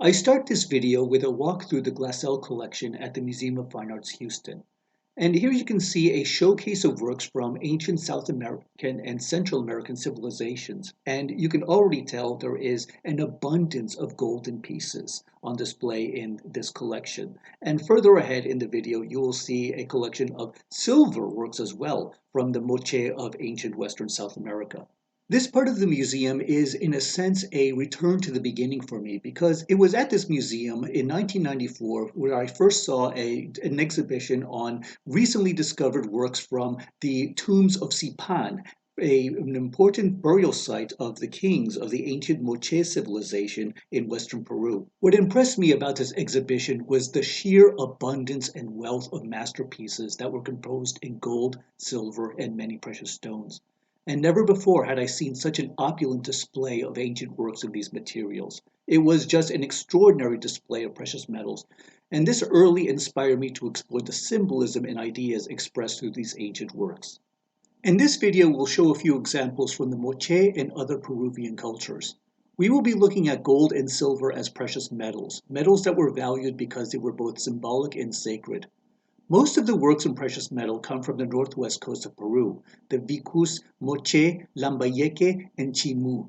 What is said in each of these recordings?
I start this video with a walk through the Glassell collection at the Museum of Fine Arts, Houston. And here you can see a showcase of works from ancient South American and Central American civilizations. And you can already tell there is an abundance of golden pieces on display in this collection. And further ahead in the video, you will see a collection of silver works as well from the Moché of ancient Western South America. This part of the museum is, in a sense, a return to the beginning for me because it was at this museum in 1994 where I first saw an exhibition on recently discovered works from the tombs of Sipan, an important burial site of the kings of the ancient Moche civilization in western Peru. What impressed me about this exhibition was the sheer abundance and wealth of masterpieces that were composed in gold, silver, and many precious stones. And never before had I seen such an opulent display of ancient works in these materials. It was just an extraordinary display of precious metals, and this early inspired me to explore the symbolism and ideas expressed through these ancient works. In this video, we'll show a few examples from the Moche and other Peruvian cultures. We will be looking at gold and silver as precious metals, metals that were valued because they were both symbolic and sacred. Most of the works in precious metal come from the northwest coast of Peru, the vicus Moche, Lambayeque, and Chimu.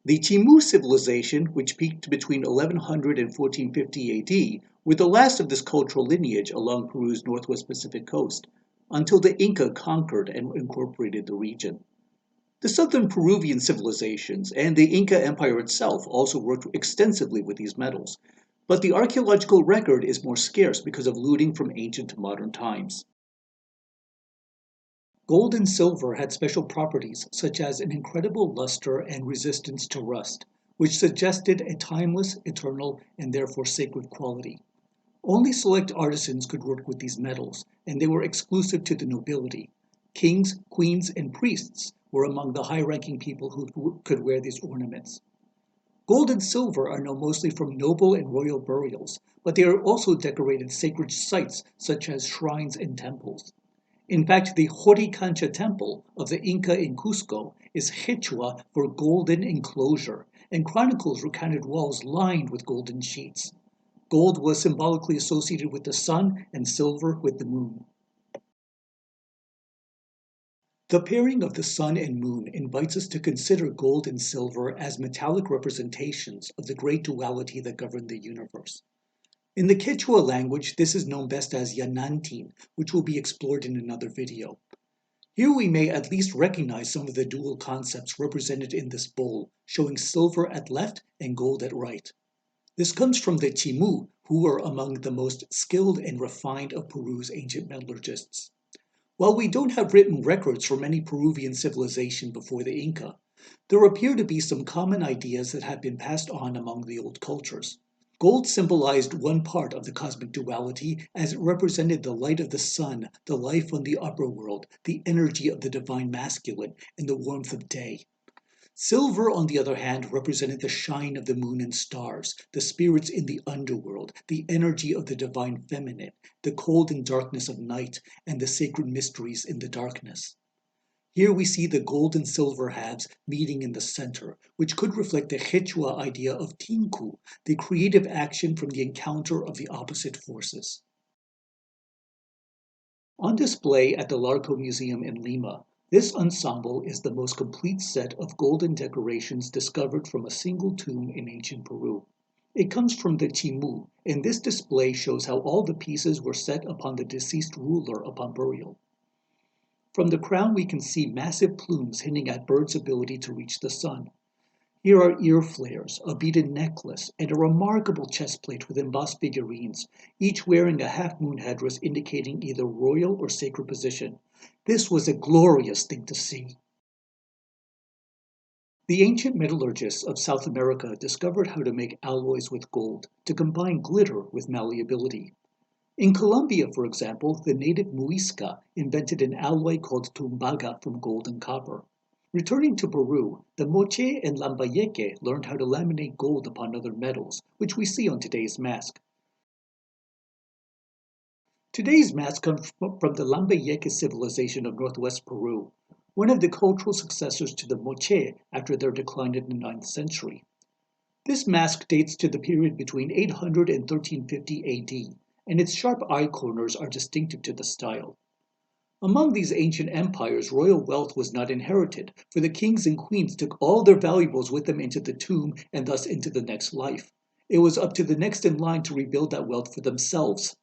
The Chimu civilization, which peaked between 1100 and 1450 AD, were the last of this cultural lineage along Peru's northwest Pacific coast, until the Inca conquered and incorporated the region. The southern Peruvian civilizations and the Inca Empire itself also worked extensively with these metals. But the archaeological record is more scarce because of looting from ancient to modern times. Gold and silver had special properties such as an incredible luster and resistance to rust, which suggested a timeless, eternal, and therefore sacred quality. Only select artisans could work with these metals, and they were exclusive to the nobility. Kings, queens, and priests were among the high-ranking people who could wear these ornaments. Gold and silver are known mostly from noble and royal burials, but they are also decorated sacred sites such as shrines and temples. In fact, the Joricancha temple of the Inca in Cusco is Quechua for golden enclosure, and chronicles recounted walls lined with golden sheets. Gold was symbolically associated with the sun and silver with the moon. The pairing of the sun and moon invites us to consider gold and silver as metallic representations of the great duality that governed the universe. In the Quechua language, this is known best as Yanantin, which will be explored in another video. Here we may at least recognize some of the dual concepts represented in this bowl, showing silver at left and gold at right. This comes from the Chimu, who were among the most skilled and refined of Peru's ancient metallurgists. While we don't have written records from any Peruvian civilization before the Inca, there appear to be some common ideas that have been passed on among the old cultures. Gold symbolized one part of the cosmic duality as it represented the light of the sun, the life on the upper world, the energy of the divine masculine, and the warmth of day. Silver, on the other hand, represented the shine of the moon and stars, the spirits in the underworld, the energy of the divine feminine, the cold and darkness of night, and the sacred mysteries in the darkness. Here we see the gold and silver halves meeting in the center, which could reflect the Quechua idea of tinku, the creative action from the encounter of the opposite forces. On display at the Larco Museum in Lima, this ensemble is the most complete set of golden decorations discovered from a single tomb in ancient Peru. It comes from the Chimu, and this display shows how all the pieces were set upon the deceased ruler upon burial. From the crown we can see massive plumes hinting at birds' ability to reach the sun. Here are ear flares, a beaded necklace, and a remarkable chest plate with embossed figurines, each wearing a half-moon headdress indicating either royal or sacred position. This was a glorious thing to see. The ancient metallurgists of South America discovered how to make alloys with gold, to combine glitter with malleability. In Colombia, for example, the native Muisca invented an alloy called tumbaga from gold and copper. Returning to Peru, the Moche and Lambayeque learned how to laminate gold upon other metals, which we see on today's mask. Today's mask comes from the Lambayeque civilization of northwest Peru, one of the cultural successors to the Moche after their decline in the 9th century. This mask dates to the period between 800 and 1350 AD, and its sharp eye corners are distinctive to the style. Among these ancient empires, royal wealth was not inherited, for the kings and queens took all their valuables with them into the tomb and thus into the next life. It was up to the next in line to rebuild that wealth for themselves.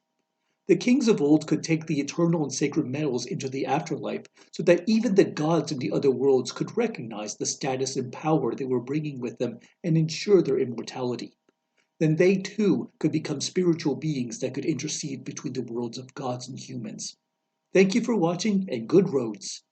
The kings of old could take the eternal and sacred metals into the afterlife so that even the gods in the other worlds could recognize the status and power they were bringing with them and ensure their immortality. Then they too could become spiritual beings that could intercede between the worlds of gods and humans. Thank you for watching and good roads.